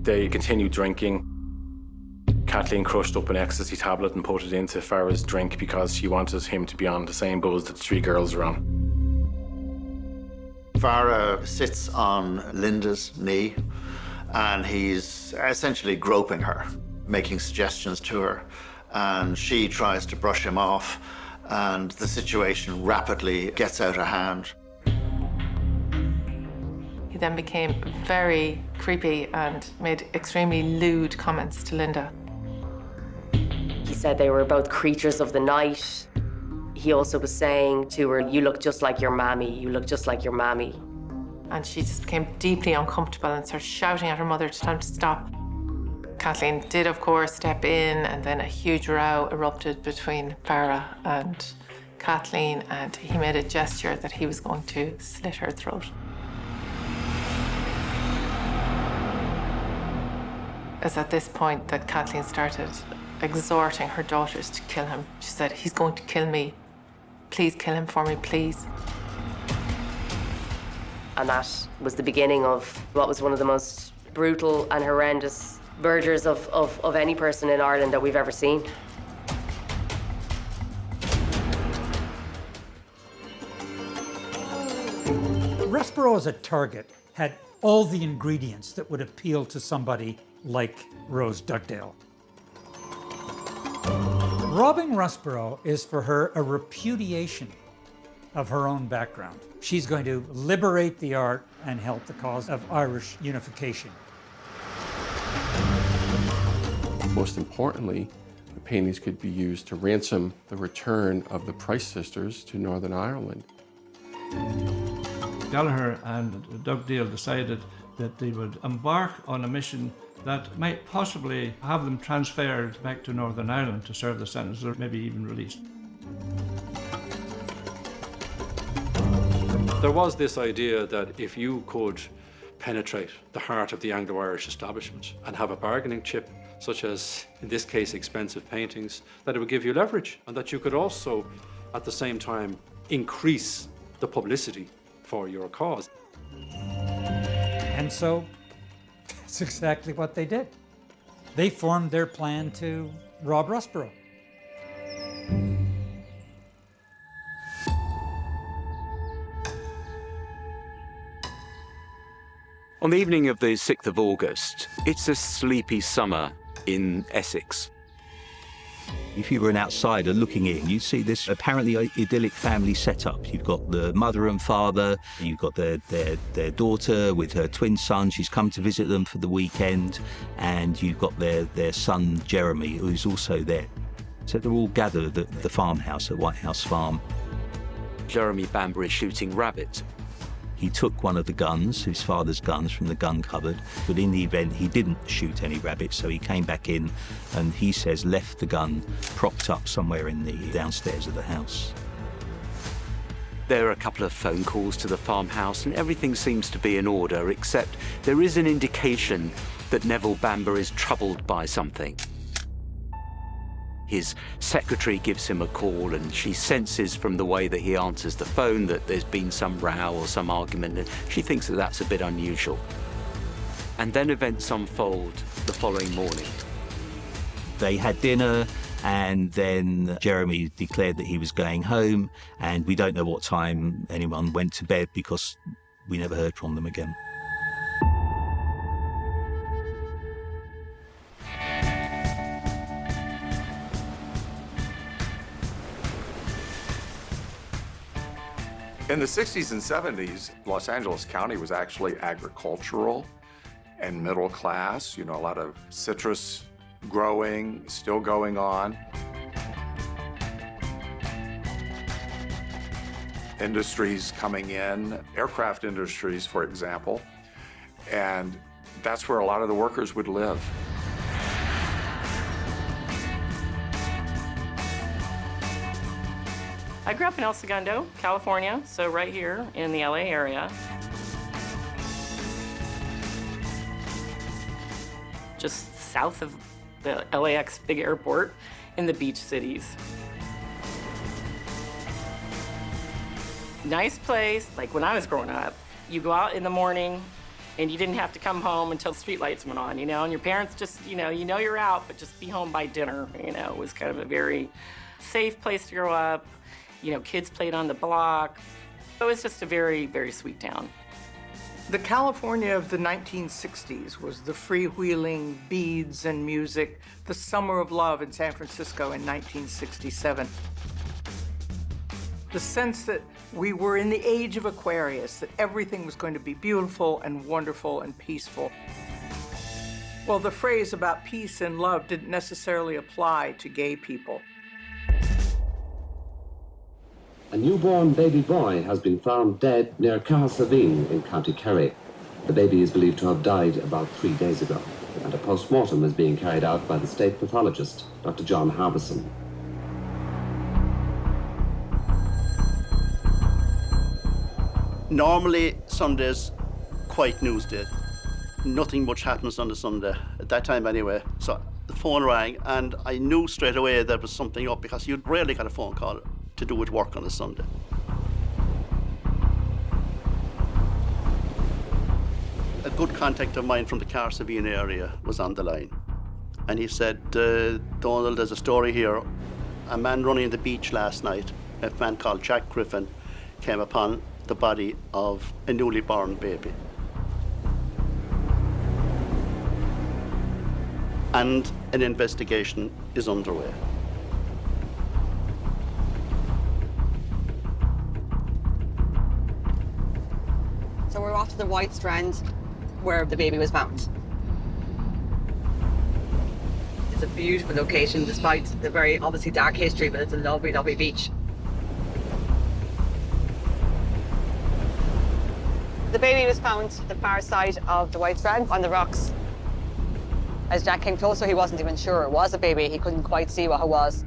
They continued drinking. Kathleen crushed up an ecstasy tablet and put it into Farah's drink because she wanted him to be on the same buzz that the three girls were on. Farah sits on Linda's knee and he's essentially groping her, making suggestions to her, and she tries to brush him off, and the situation rapidly gets out of hand. He then became very creepy and made extremely lewd comments to Linda. He said they were both creatures of the night. He also was saying to her, "You look just like your mammy, you look just like your mammy." And she just became deeply uncomfortable and started shouting at her mother to tell him to stop. Kathleen did, of course, step in, and then a huge row erupted between Farah and Kathleen, and he made a gesture that he was going to slit her throat. It was at this point that Kathleen started exhorting her daughters to kill him. She said, "He's going to kill me. Please kill him for me, please." And that was the beginning of what was one of the most brutal and horrendous murders of any person in Ireland that we've ever seen. Russborough as a target had all the ingredients that would appeal to somebody like Rose Dugdale. Robbing Russborough is for her a repudiation of her own background. She's going to liberate the art and help the cause of Irish unification. Most importantly, the paintings could be used to ransom the return of the Price sisters to Northern Ireland. Gallagher and Dugdale decided that they would embark on a mission that might possibly have them transferred back to Northern Ireland to serve the sentence, or maybe even released. There was this idea that if you could penetrate the heart of the Anglo-Irish establishment and have a bargaining chip, such as, in this case, expensive paintings, that it would give you leverage, and that you could also, at the same time, increase the publicity for your cause. And so, that's exactly what they did. They formed their plan to rob Russborough. On the evening of the 6th of August, it's a sleepy summer in Essex. If you were an outsider looking in, you'd see this apparently idyllic family setup. You've got the mother and father, you've got their daughter with her twin son. She's come to visit them for the weekend, and you've got their son, Jeremy, who's also there. So they're all gathered at the farmhouse, at White House Farm. Jeremy Bamber is shooting rabbits. He took one of the guns, his father's guns, from the gun cupboard, but in the event he didn't shoot any rabbits, so he came back in and, he says, left the gun propped up somewhere in the downstairs of the house. There are a couple of phone calls to the farmhouse and everything seems to be in order, except there is an indication that Neville Bamber is troubled by something. His secretary gives him a call and she senses from the way that he answers the phone that there's been some row or some argument, and she thinks that that's a bit unusual. And then events unfold the following morning. They had dinner, and then Jeremy declared that he was going home, and we don't know what time anyone went to bed because we never heard from them again. In the 60s and 70s, Los Angeles County was actually agricultural and middle class. You know, a lot of citrus growing, still going on. Industries coming in, aircraft industries, for example, and that's where a lot of the workers would live. I grew up in El Segundo, California, so right here in the LA area. Just south of the LAX big airport in the beach cities. Nice place, like when I was growing up. You go out in the morning, And you didn't have to come home until the streetlights went on, and your parents just, you know you're out, but just be home by dinner. It was kind of a very safe place to grow up. Kids played on the block. It was just a very, very sweet town. The California of the 1960s was the freewheeling beads and music, the summer of love in San Francisco in 1967. The sense that we were in the age of Aquarius, that everything was going to be beautiful and wonderful and peaceful. Well, the phrase about peace and love didn't necessarily apply to gay people. A newborn baby boy has been found dead near Cahersaveen in County Kerry. The baby is believed to have died about 3 days ago, and a post-mortem is being carried out by the state pathologist, Dr. John Harbison. Normally, Sunday's quiet news day. Nothing much happens on the Sunday, at that time anyway. So the phone rang, and I knew straight away there was something up, because you'd rarely get a phone call to do with work on a Sunday. A good contact of mine from the Cahersaveen area was on the line. And he said, Donald, there's a story here. A man running the beach last night, a man called Jack Griffin, came upon the body of a newly born baby. And an investigation is underway. So we're off to the White Strand, where the baby was found. It's a beautiful location, despite the very obviously dark history, but it's a lovely, lovely beach. The baby was found at the far side of the White Strand on the rocks. As Jack came closer, he wasn't even sure it was a baby. He couldn't quite see what it was.